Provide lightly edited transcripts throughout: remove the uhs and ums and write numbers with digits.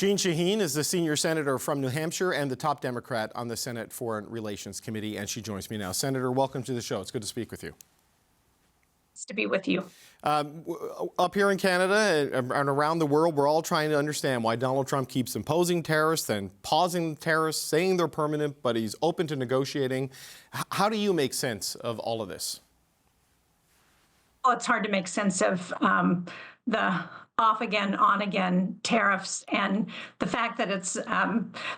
Jeanne Shaheen is the senior senator from New Hampshire and the top Democrat on the Senate Foreign Relations Committee, and she joins me now. Senator, welcome to the show. It's good to speak with you. Nice to be with you. Up here in Canada and around the world, we're all trying to understand why Donald Trump keeps imposing tariffs, then pausing tariffs, saying they're permanent, but he's open to negotiating. How do you make sense of all of this? Well, it's hard to make sense of the off again, on again tariffs, and the fact that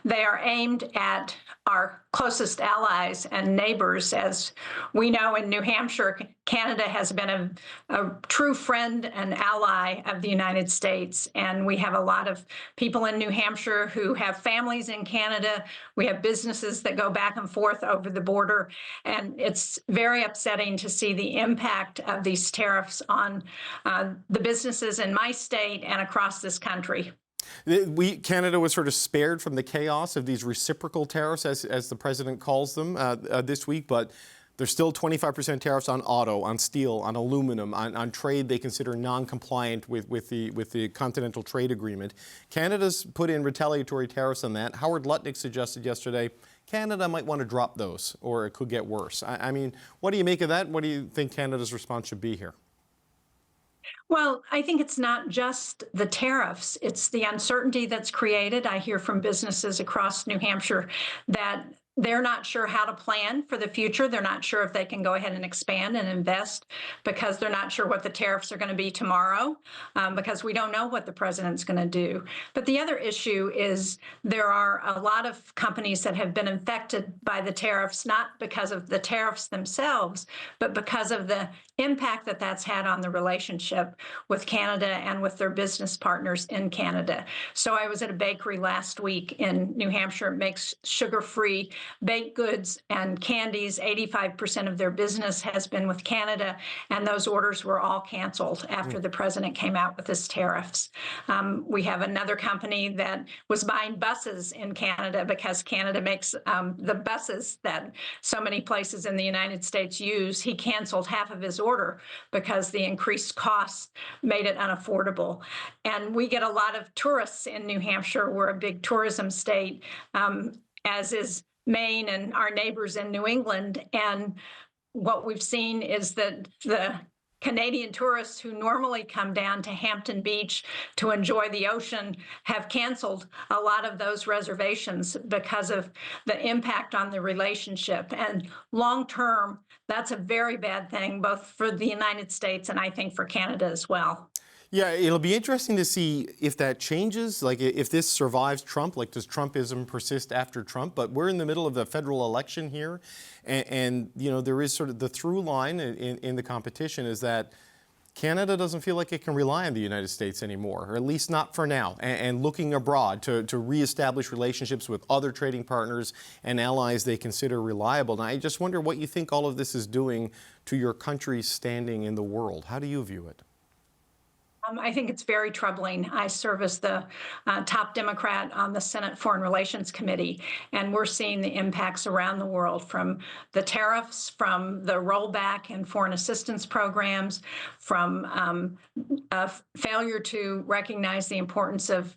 they are aimed at our closest allies and neighbors. As we know, in New Hampshire, Canada has been a true friend and ally of the United States. And we have a lot of people in New Hampshire who have families in Canada. We have businesses that go back and forth over the border. And it's very upsetting to see the impact of these tariffs on the businesses in my state and across this country. Canada was sort of spared from the chaos of these reciprocal tariffs, as the president calls them, this week, but there's still 25% tariffs on auto, on steel, on aluminum, on trade they consider non-compliant with the Continental Trade Agreement. Canada's put in retaliatory tariffs on that. Howard Lutnick suggested yesterday Canada might want to drop those, or it could get worse. I mean, what do you make of that? What do you think Canada's response should be here? Well, I think it's not just the tariffs, it's the uncertainty that's created. I hear from businesses across New Hampshire that they're not sure how to plan for the future. They're not sure if they can go ahead and expand and invest because they're not sure what the tariffs are going to be tomorrow, because we don't know what the president's going to do. But the other issue is there are a lot of companies that have been affected by the tariffs, not because of the tariffs themselves, but because of the impact that that's had on the relationship with Canada and with their business partners in Canada. So I was at a bakery last week in New Hampshire. It makes sugar-free baked goods and candies. 85% of their business has been with Canada, and those orders were all canceled after the president came out with his tariffs. We have another company that was buying buses in Canada because Canada makes the buses that so many places in the United States use. He canceled half of his order because the increased costs made it unaffordable. And we get a lot of tourists in New Hampshire. We're a big tourism state, as is Maine and our neighbors in New England. And what we've seen is that the Canadian tourists who normally come down to Hampton Beach to enjoy the ocean have canceled a lot of those reservations because of the impact on the relationship. And long term, that's a very bad thing, both for the United States and I think for Canada as well. Yeah, it'll be interesting to see if that changes, like if this survives Trump, like does Trumpism persist after Trump? But we're in the middle of the federal election here, and you know, there is sort of the through line in the competition is that Canada doesn't feel like it can rely on the United States anymore, or at least not for now, and looking abroad to reestablish relationships with other trading partners and allies they consider reliable. And I just wonder what you think all of this is doing to your country's standing in the world. How do you view it? I think it's very troubling. I serve as the top Democrat on the Senate Foreign Relations Committee, and we're seeing the impacts around the world from the tariffs, from the rollback in foreign assistance programs, from failure to recognize the importance of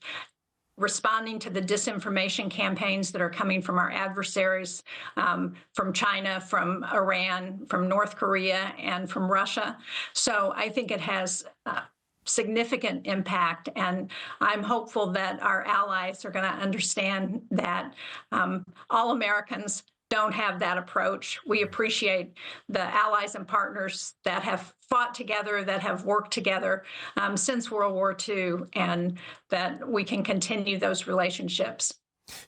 responding to the disinformation campaigns that are coming from our adversaries, from China, from Iran, from North Korea, and from Russia. So I think it has significant impact, and I'm hopeful that our allies are going to understand that all Americans don't have that approach. We appreciate the allies and partners that have fought together, that have worked together since World War II, and that we can continue those relationships.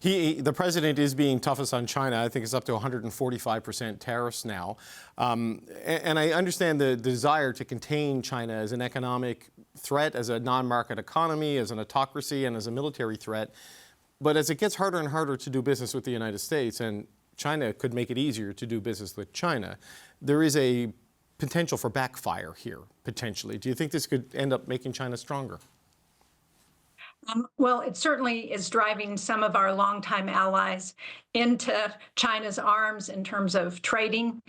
The president is being toughest on China. I think it's up to 145% tariffs now. And I understand the desire to contain China as an economic threat, as a non-market economy, as an autocracy, and as a military threat. But as it gets harder and harder to do business with the United States, and China could make it easier to do business with China, there is a potential for backfire here, potentially. Do you think this could end up making China stronger? Well, it certainly is driving some of our longtime allies into China's arms in terms of trading.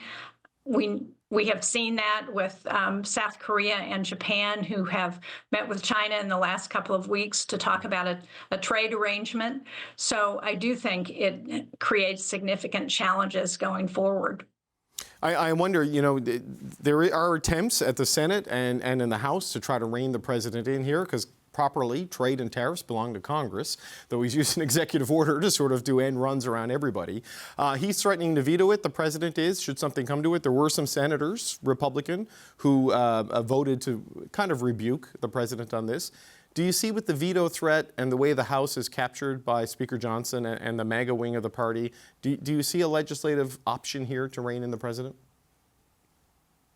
We We have seen that with South Korea and Japan, who have met with China in the last couple of weeks to talk about a trade arrangement. So I do think it creates significant challenges going forward. I wonder, there are attempts at the Senate and in the House to try to rein the president in here, because properly, trade and tariffs belong to Congress, though he's used an executive order to sort of do end runs around everybody. He's threatening to veto it, the president is, should something come to it. There were some senators, Republican, who voted to kind of rebuke the president on this. Do you see with the veto threat and the way the House is captured by Speaker Johnson and the MAGA wing of the party, do you see a legislative option here to rein in the president?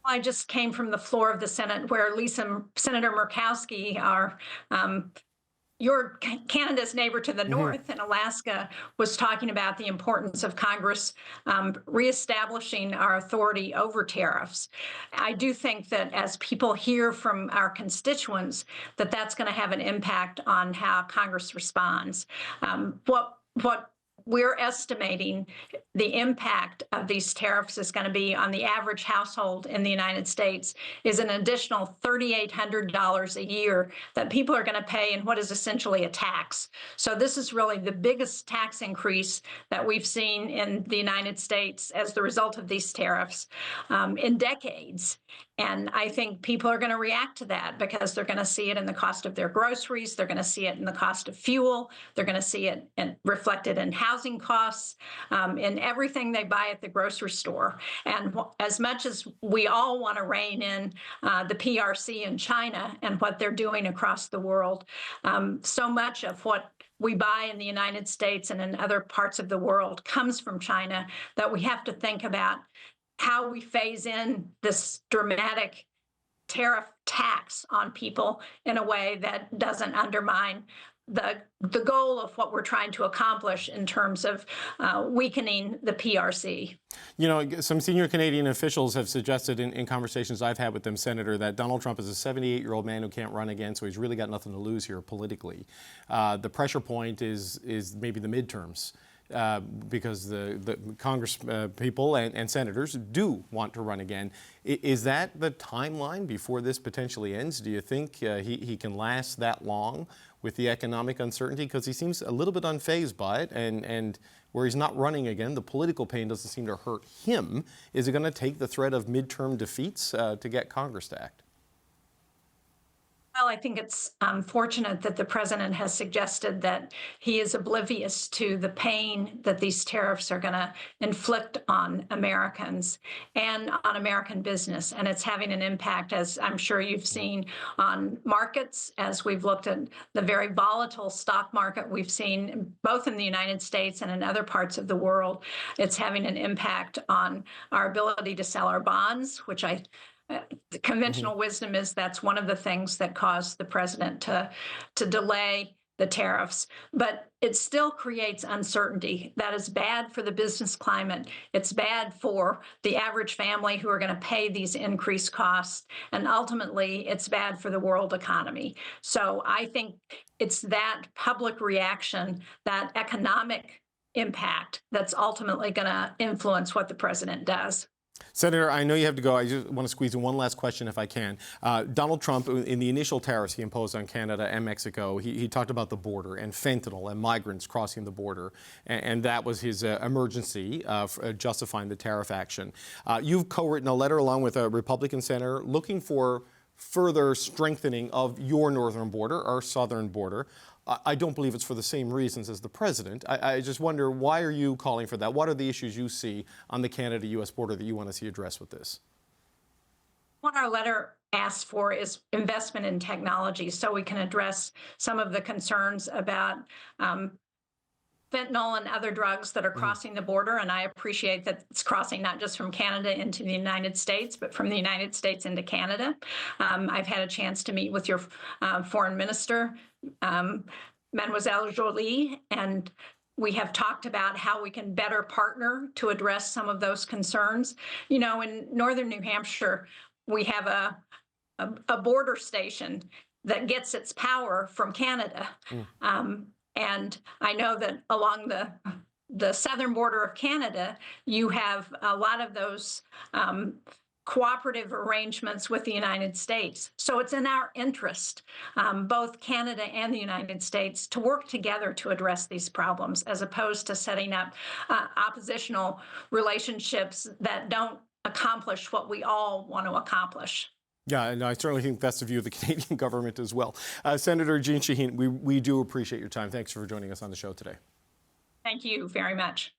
I just came from the floor of the Senate where Senator Murkowski, Canada's neighbor to the north in Alaska, was talking about the importance of Congress reestablishing our authority over tariffs. I do think that as people hear from our constituents, that's going to have an impact on how Congress responds. What we're estimating the impact of these tariffs is going to be on the average household in the United States is an additional $3,800 a year that people are going to pay in what is essentially a tax. So this is really the biggest tax increase that we've seen in the United States as the result of these tariffs in decades. And I think people are going to react to that because they're going to see it in the cost of their groceries. They're going to see it in the cost of fuel. They're going to see it reflected in housing costs, in everything they buy at the grocery store. And as much as we all want to rein in the PRC in China and what they're doing across the world, so much of what we buy in the United States and in other parts of the world comes from China that we have to think about how we phase in this dramatic tariff tax on people in a way that doesn't undermine the goal of what we're trying to accomplish in terms of weakening the PRC. Some senior Canadian officials have suggested in conversations I've had with them, Senator, that Donald Trump is a 78-year-old man who can't run again, so he's really got nothing to lose here politically. The pressure point is maybe the midterms. Because the Congress people and senators do want to run again. Is that the timeline before this potentially ends? Do you think he can last that long with the economic uncertainty? Because he seems a little bit unfazed by it, and where he's not running again, the political pain doesn't seem to hurt him. Is it going to take the threat of midterm defeats to get Congress to act? Well, I think it's unfortunate that the president has suggested that he is oblivious to the pain that these tariffs are going to inflict on Americans and on American business. And it's having an impact, as I'm sure you've seen, on markets, as we've looked at the very volatile stock market we've seen both in the United States and in other parts of the world. It's having an impact on our ability to sell our bonds, which the conventional wisdom is that's one of the things that caused the president to delay the tariffs. But it still creates uncertainty. That is bad for the business climate. It's bad for the average family who are going to pay these increased costs. And ultimately, it's bad for the world economy. So I think it's that public reaction, that economic impact, that's ultimately going to influence what the president does. Senator, I know you have to go. I just want to squeeze in one last question if I can. Donald Trump, in the initial tariffs he imposed on Canada and Mexico, he talked about the border and fentanyl and migrants crossing the border, and that was his emergency justifying the tariff action. You've co-written a letter along with a Republican senator looking for further strengthening of your northern border, our southern border. I don't believe it's for the same reasons as the president. I just wonder, why are you calling for that? What are the issues you see on the Canada-U.S. border that you want to see addressed with this? What our letter asks for is investment in technology so we can address some of the concerns about fentanyl and other drugs that are crossing the border. And I appreciate that it's crossing not just from Canada into the United States, but from the United States into Canada. I've had a chance to meet with your foreign minister, Mademoiselle Jolie, and we have talked about how we can better partner to address some of those concerns. In northern New Hampshire, we have a border station that gets its power from Canada. And I know that along the southern border of Canada, you have a lot of those cooperative arrangements with the United States. So it's in our interest, both Canada and the United States, to work together to address these problems, as opposed to setting up oppositional relationships that don't accomplish what we all want to accomplish. Yeah, and I certainly think that's the view of the Canadian government as well. Senator Jeanne Shaheen, we do appreciate your time. Thanks for joining us on the show today. Thank you very much.